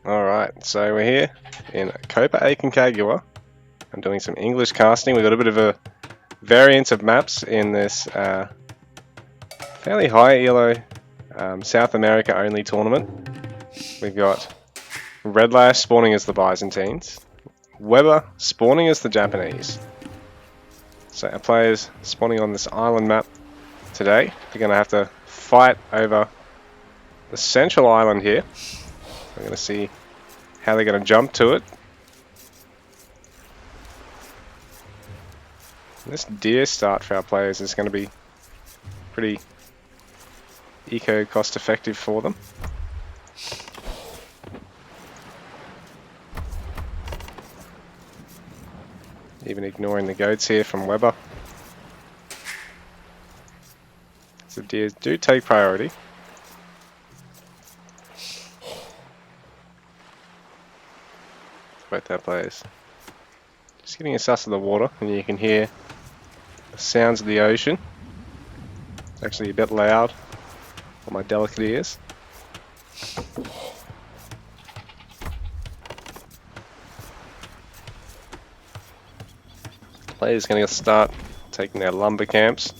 Alright, so we're here in Copa Aconcagua. I'm doing some English casting. We've got a bit of a variance of maps in this fairly high elo South America only tournament. We've got Redlash spawning as the Byzantines, Weber spawning as the Japanese. So our players spawning on this island map today. They're going to have to fight over the central island here. We're going to see how they're going to jump to it. This deer start for our players is going to be pretty eco cost effective for them. Even ignoring the goats here from Weber. So deers do take priority. Both our players. Just getting a suss of the water, and you can hear the sounds of the ocean. It's actually a bit loud for my delicate ears. Players going to start taking their lumber camps.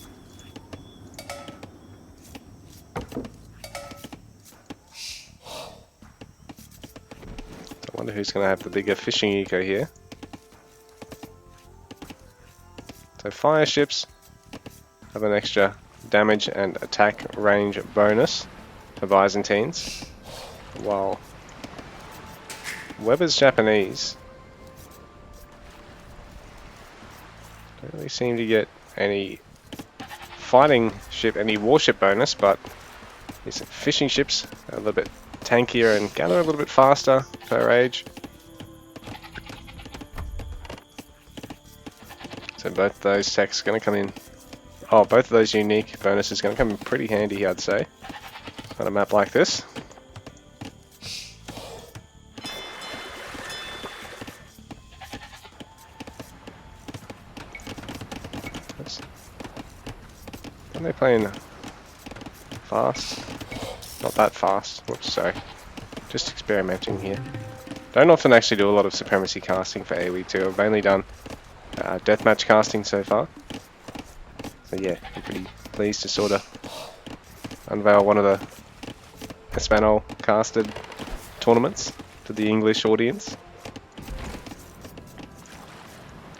I wonder who's going to have the bigger fishing eco here. So fire ships have an extra damage and attack range bonus for Byzantines, while Weber's Japanese don't really seem to get any fighting ship, any warship bonus, but these fishing ships are a little bit tankier and gather a little bit faster per age. So both those techs are going to come in. Oh, both of those unique bonuses are going to come in pretty handy, I'd say, on a map like this. Are they playing fast? Not that fast. Whoops, sorry. Just experimenting here. Don't often actually do a lot of supremacy casting for AoE 2. I've only done deathmatch casting so far. So yeah, I'm pretty pleased to sort of unveil one of the Espanol casted tournaments to the English audience.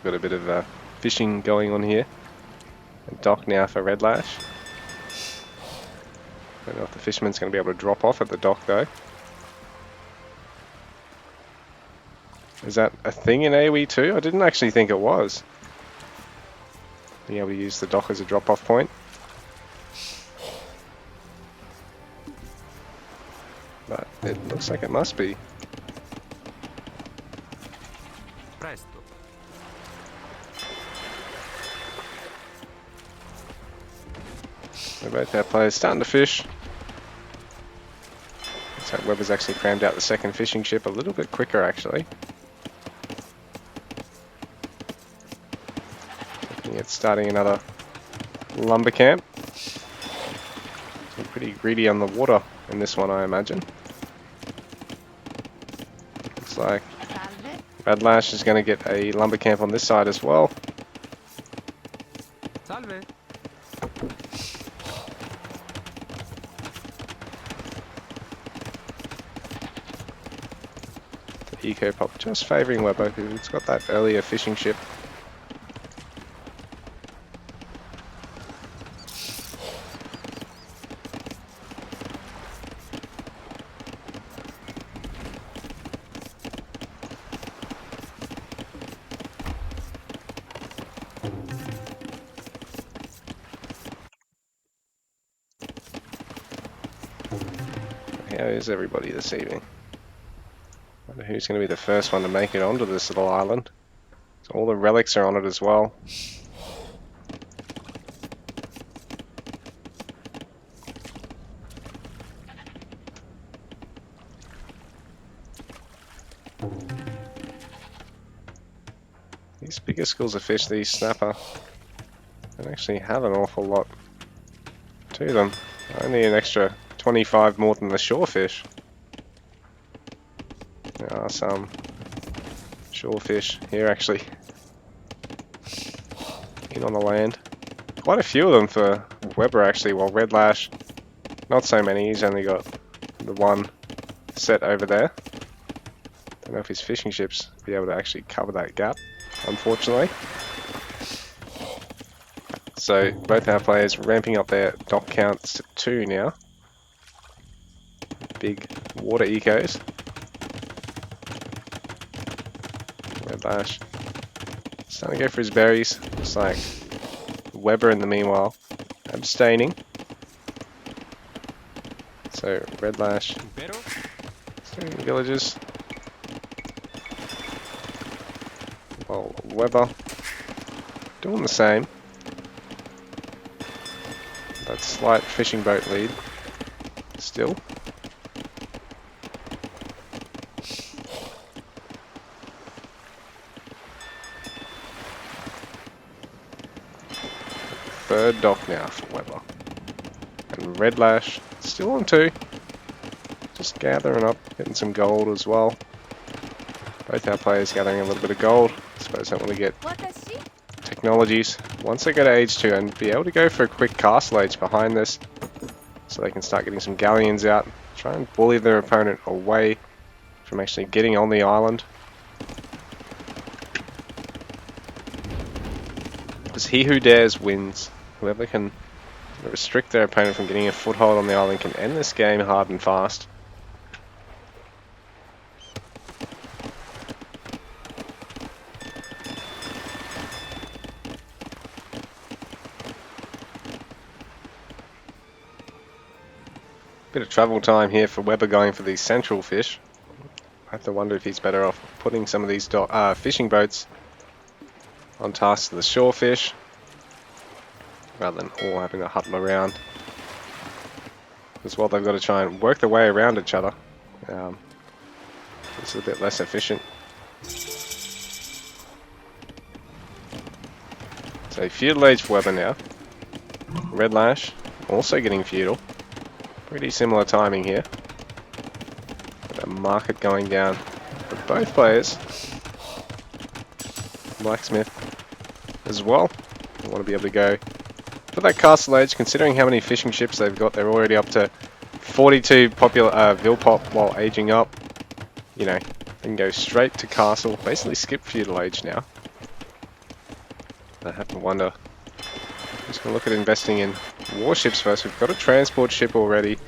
Got a bit of fishing going on here. A dock now for Redlash. Don't know if the fisherman's going to be able to drop off at the dock though. Is that a thing in AoE 2? I didn't actually think it was. Being able to use the dock as a drop-off point. But it looks like it must be. Presto. So both our players starting to fish. Looks like Weber's actually crammed out the second fishing ship a little bit quicker actually. Looking at starting another lumber camp. So pretty greedy on the water in this one, I imagine. Looks like Redlash is going to get a lumber camp on this side as well. Salve. Eco pop just favouring Weber because it's got that earlier fishing ship. How is everybody this evening? Wonder who's going to be the first one to make it onto this little island. So all the relics are on it as well. These bigger schools of fish, these snapper, don't actually have an awful lot to them. Only an extra 25 more than the shorefish. There are some shorefish here actually in on the land. Quite a few of them for Weber actually, while Redlash, not so many. He's only got the one set over there. Don't know if his fishing ships will be able to actually cover that gap, unfortunately. So both our players ramping up their dock counts to 2 now. Big water ecos. Redlash starting to go for his berries, just like Weber in the meanwhile abstaining. So Redlash staying villages. Well, Weber doing the same. That slight fishing boat lead still. Third dock now for Weber. And Redlash still on 2. Just gathering up, getting some gold as well. Both our players gathering a little bit of gold. I suppose they want to get technologies once they go to age 2 and be able to go for a quick castle age behind this. So they can start getting some galleons out. Try and bully their opponent away from actually getting on the island. Because he who dares wins. Whoever can restrict their opponent from getting a foothold on the island can end this game hard and fast. Bit of travel time here for Weber going for these central fish. I have to wonder if he's better off putting some of these fishing boats on task to the shore fish, rather than all having to huddle around. As well, they've got to try and work their way around each other. This is a bit less efficient. So feudal age for Weber now. Redlash also getting feudal. Pretty similar timing here. Got a market going down for both players. Blacksmith as well. They want to be able to go for that castle age. Considering how many fishing ships they've got, they're already up to 42 popular Vilpop while aging up. You know, they can go straight to castle. Basically skip feudal age now. I have to wonder. I'm just going to look at investing in warships first. We've got a transport ship already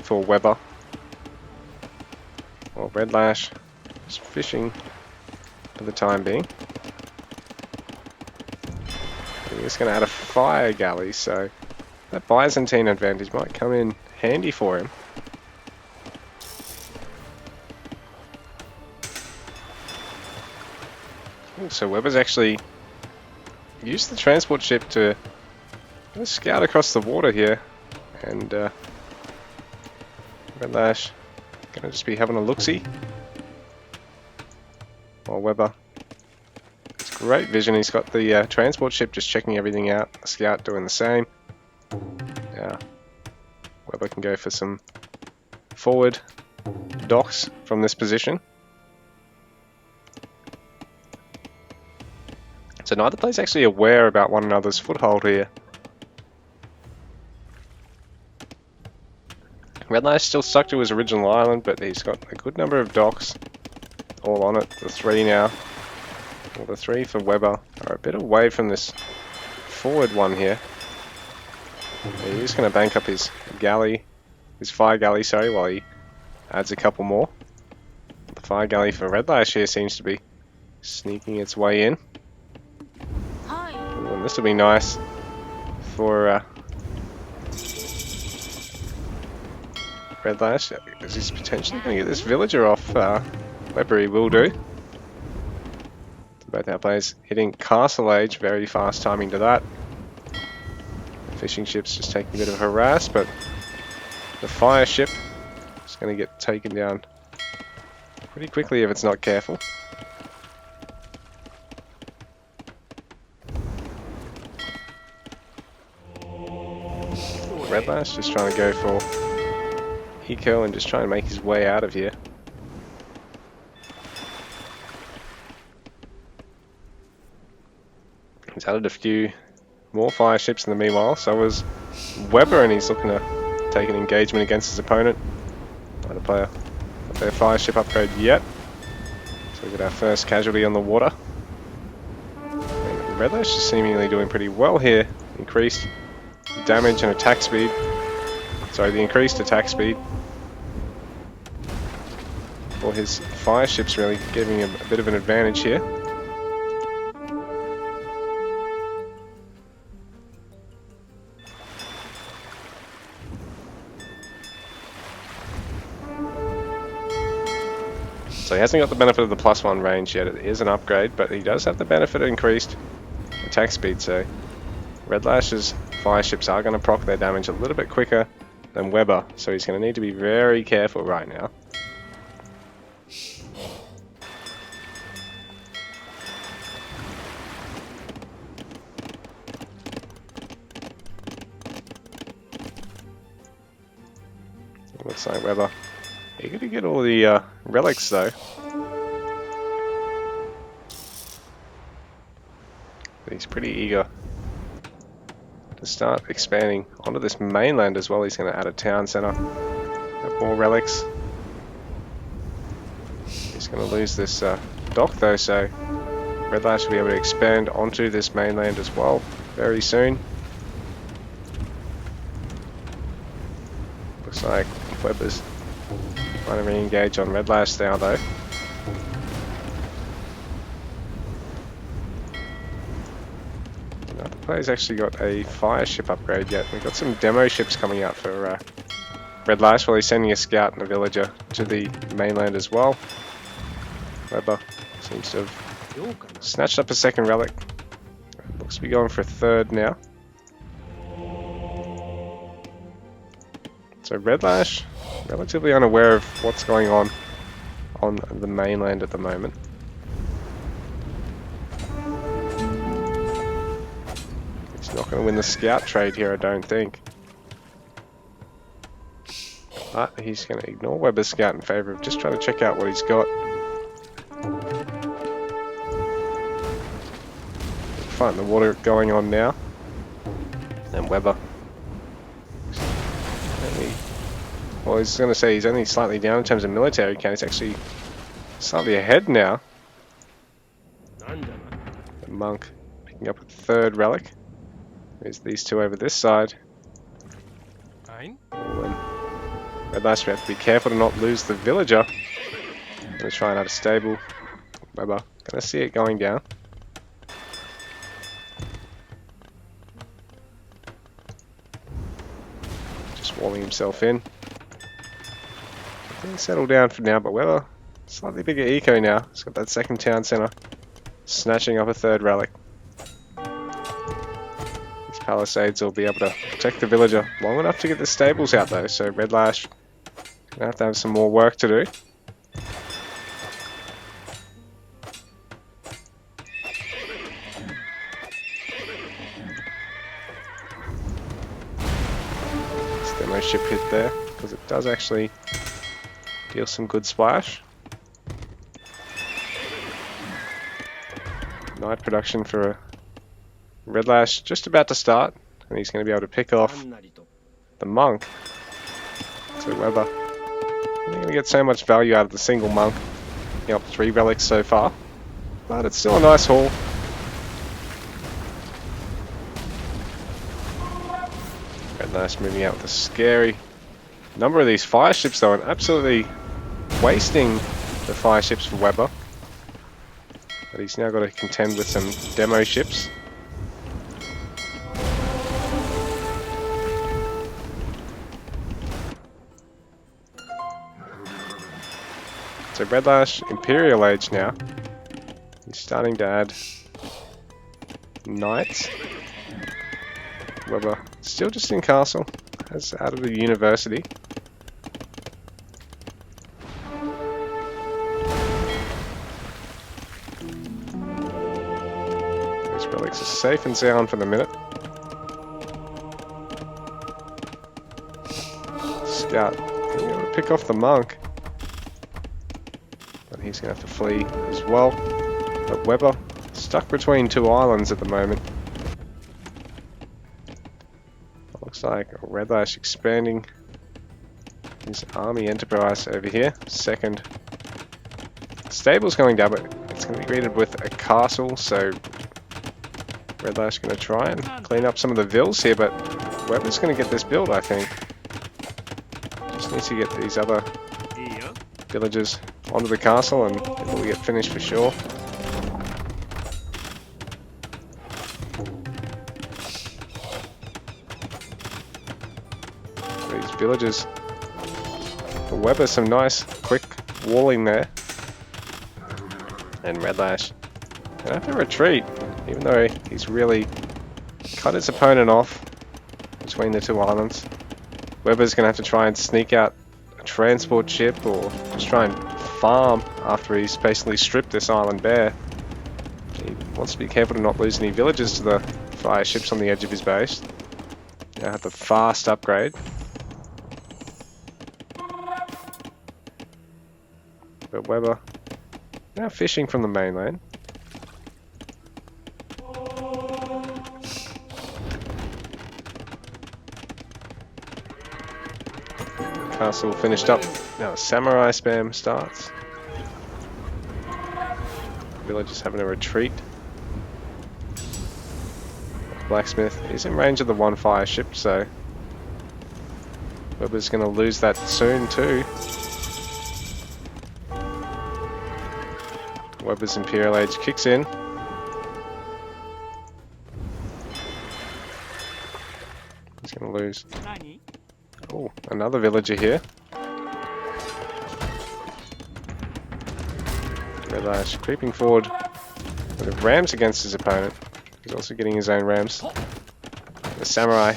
for Weber. Well, Redlash just fishing for the time being. We're just going to add a fire galley, so that Byzantine advantage might come in handy for him. Ooh, so Weber's actually used the transport ship to scout across the water here, and Redlash gonna just be having a look-see. While Weber, it's great vision. He's got the transport ship just checking everything out. The scout doing the same. Yeah, Weber can go for some forward docks from this position. So neither player's actually aware about one another's foothold here. Redlash still stuck to his original island, but he's got a good number of docks all on it. The 3 now. Well, the 3 for Weber are a bit away from this forward one here. He's just going to bank up his galley, his fire galley, sorry, while he adds a couple more. The fire galley for Redlash here seems to be sneaking its way in. Ooh, and this will be nice for Redlash, because he's potentially going to get this villager off. Weber, he will do. Both our players hitting castle age, very fast timing to that. The fishing ship's just taking a bit of a harass, but the fire ship is going to get taken down pretty quickly if it's not careful. Redlash just trying to go for eco and just trying to make his way out of here. added a few more fire ships in the meanwhile. So was Weber, and he's looking to take an engagement against his opponent. Not a player. Not their fire ship upgrade yet. So we got our first casualty on the water. And Redlash is seemingly doing pretty well here. Increased damage and attack speed. Sorry, the increased attack speed for his fire ships really giving him a bit of an advantage here. So he hasn't got the benefit of the +1 range yet. It is an upgrade, but he does have the benefit of increased attack speed. So Redlash's fire ships are going to proc their damage a little bit quicker than Weber. So he's going to need to be very careful right now. Looks like Weber eager to get all the relics though. But he's pretty eager to start expanding onto this mainland as well. He's going to add a town center, have more relics. He's going to lose this dock though, so Redlash will be able to expand onto this mainland as well very soon. Looks like Weber's trying to re-engage on Redlash now though. Neither player's actually got a fire ship upgrade yet. We've got some demo ships coming out for Redlash while he's sending a scout and a villager to the mainland as well. Weber seems to have snatched up a second relic. Looks to be going for a third now. So Redlash, relatively unaware of what's going on the mainland at the moment. He's not going to win the scout trade here, I don't think. But he's going to ignore Weber's scout in favour of just trying to check out what he's got. Fight in the water going on now. And Weber. Well, I was going to say he's only slightly down in terms of military count. He's actually slightly ahead now. The monk picking up a third relic. There's these two over this side. Redlash, we have to be careful to not lose the villager. I'm going to try and add a stable. Weber, going to see it going down. Just walling himself in. Settle down for now, but Weber, slightly bigger eco now. He's got that second town center, snatching up a third relic. These palisades will be able to protect the villager long enough to get the stables out though, so Redlash gonna have some more work to do. This demo ship hit there, because it does actually deal some good splash. Night production for Redlash just about to start, and he's going to be able to pick off the monk. So Weber, you're going to get so much value out of the single monk. Picking up 3 relics so far, but it's still a nice haul. Redlash moving out with a scary number of these fire ships though, and absolutely wasting the fire ships for Weber. But he's now got to contend with some demo ships. So Redlash, Imperial Age now. He's starting to add knights. Weber still just in castle, has added a university. These relics are safe and sound for the minute. Scout, he'll be able to pick off the monk. But he's going to have to flee as well. But Weber, stuck between 2 islands at the moment. Looks like Redlash expanding his army enterprise over here. Second stable's going down, but it's going to be greeted with a castle, so Redlash going to try and clean up some of the vills here, but Weber's going to get this build, I think. Just needs to get these other villagers onto the castle and it will get finished for sure. These villagers. For Weber, some nice quick walling there. And Redlash gonna have to retreat, even though he's really cut his opponent off between the two islands. Weber's gonna have to try and sneak out a transport ship or just try and farm after he's basically stripped this island bare. He wants to be careful to not lose any villagers to the fire ships on the edge of his base. Now have the fast upgrade. But Weber now fishing from the mainland. Castle finished up. Now the samurai spam starts. Villagers having a retreat. Blacksmith is in range of the one fire ship, so Weber's going to lose that soon too. Weber's Imperial Age kicks in. He's going to lose. Oh, another villager here. Redlash creeping forward with rams against his opponent. He's also getting his own rams. The samurai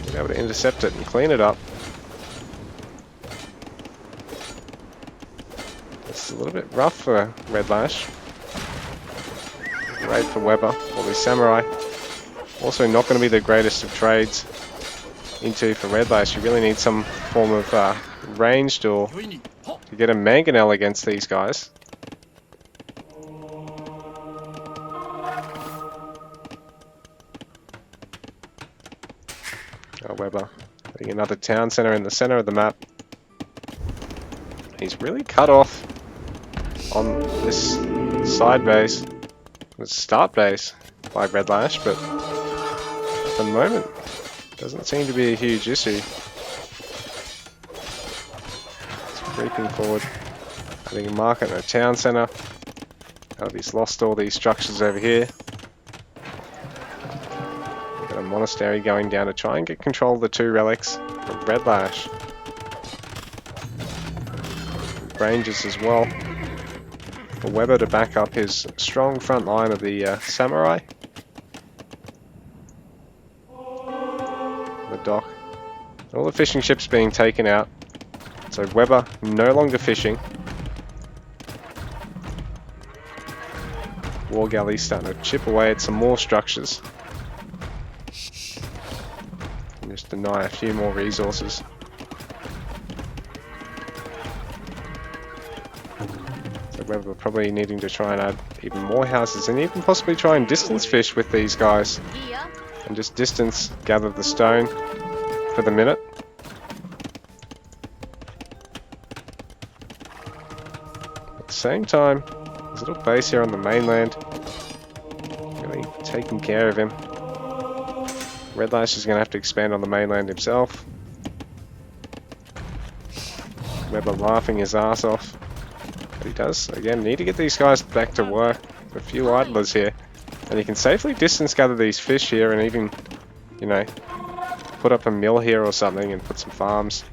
will be able to intercept it and clean it up. It's a little bit rough for Redlash. Great for Weber. All these samurai. Also not going to be the greatest of trades into for Redlash. You really need some form of ranged or to get a mangonel against these guys. Oh, Weber putting another town center in the center of the map. He's really cut off on this side base, the start base by Redlash, but at the moment doesn't seem to be a huge issue. It's creeping forward, having a market and a town center. Now he's lost all these structures over here. Got a monastery going down to try and get control of the two relics from Redlash. Ranges as well. For Weber to back up his strong front line of the samurai. The dock. All the fishing ships being taken out. So Weber no longer fishing. War galley's starting to chip away at some more structures. And just deny a few more resources. So Weber probably needing to try and add even more houses and even possibly try and distance fish with these guys. And just distance gather the stone for the minute. At the same time, there's a little base here on the mainland. Really taking care of him. Redlash is going to have to expand on the mainland himself. Weber laughing his ass off. But he does, again, need to get these guys back to work. A few idlers here. And he can safely distance gather these fish here and even, you know, put up a mill here or something and put some farms.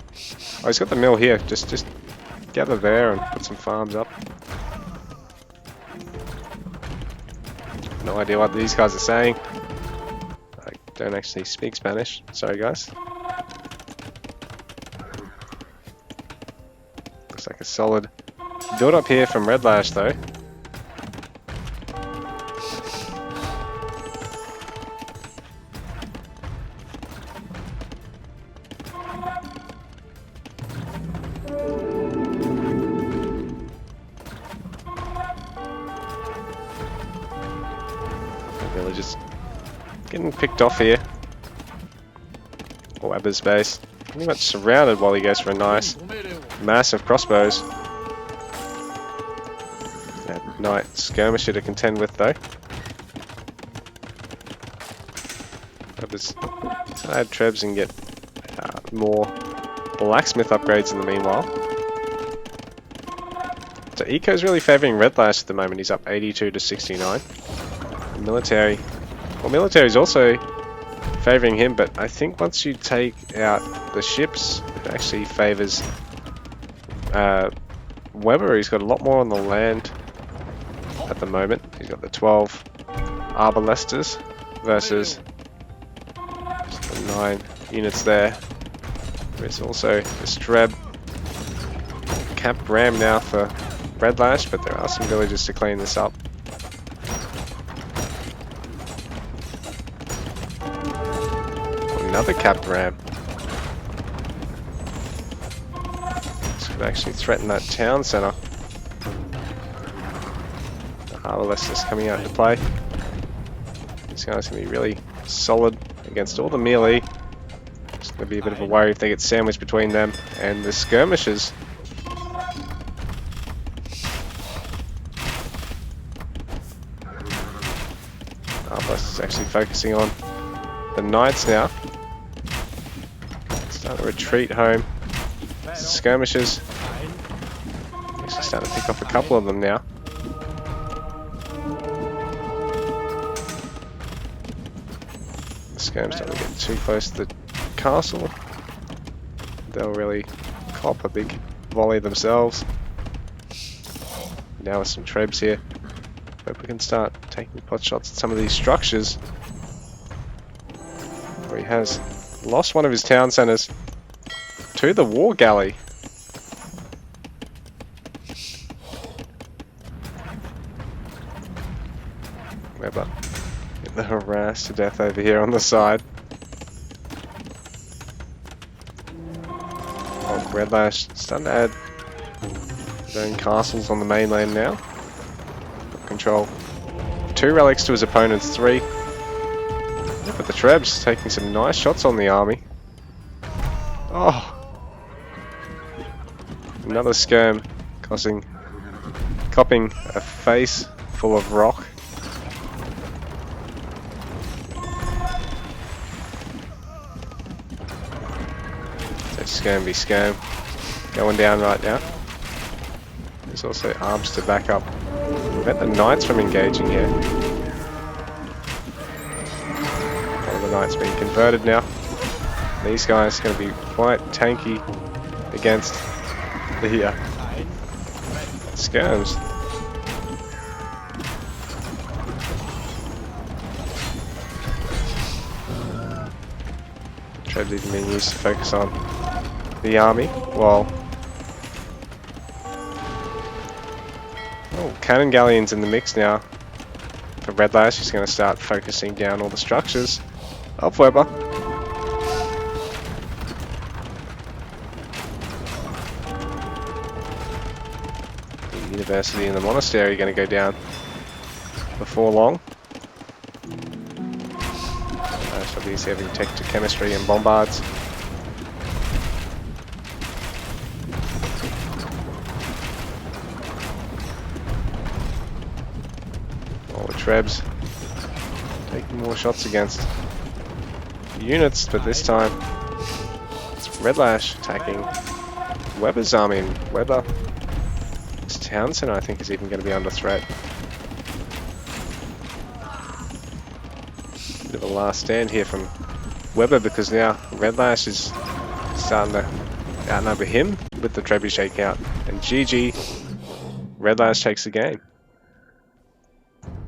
Oh, he's got the mill here. Just gather there and put some farms up. No idea what these guys are saying. I don't actually speak Spanish. Sorry, guys. Looks like a solid build up here from Redlash, though. Villagers getting picked off here. Weber's base. Pretty much surrounded while he goes for a nice, massive crossbows. That knight skirmisher to contend with though. Weber's add trebs and get more blacksmith upgrades in the meanwhile. So Eco's really favouring Redlash at the moment. He's up 82 to 69. Military, well, military's also favouring him, but I think once you take out the ships, it actually favours Weber. He's got a lot more on the land at the moment. He's got the 12 Arbalesters versus just the 9 units there. There's also the Streb Cap Ram now for Redlash, but there are some villages to clean this up. Another Cap Ram. This could actually threaten that town centre. The Harvesters coming out to play. These guys are going to be really solid against all the melee. It's going to be a bit of a worry if they get sandwiched between them and the skirmishers. Arbalest is actually focusing on the knights now. Starting to retreat home. Skirmishers. Actually starting to pick off a couple of them now. The skirms don't get too close to the castle. They'll really cop a big volley themselves. Now with some trebs here. Hope we can start taking pot shots at some of these structures. Where he has lost one of his town centres to the war galley. Weber getting harassed to death over here on the side. Oh, Redlash starting to add his own castles on the mainland now. Control 2 relics to his opponent's 3. But the Trebs taking some nice shots on the army. Oh! Another skirm copping a face full of rock. So skirm v skirm going down right now. There's also arms to back up. Prevent the knights from engaging here. One of the knights being converted now. These guys are going to be quite tanky against the skirms. Trebs even being used to focus on the army, while cannon galleons in the mix now. For Redlash, he's going to start focusing down all the structures of Weber. The university and the monastery are going to go down before long. He's having tech to chemistry and bombards. All the Trebs taking more shots against units, but this time it's Redlash attacking Weber's army, and Weber, his town centre, I think, is even going to be under threat. Bit of a last stand here from Weber, because now Redlash is starting to outnumber him with the trebuchet count, and GG, Redlash takes the game.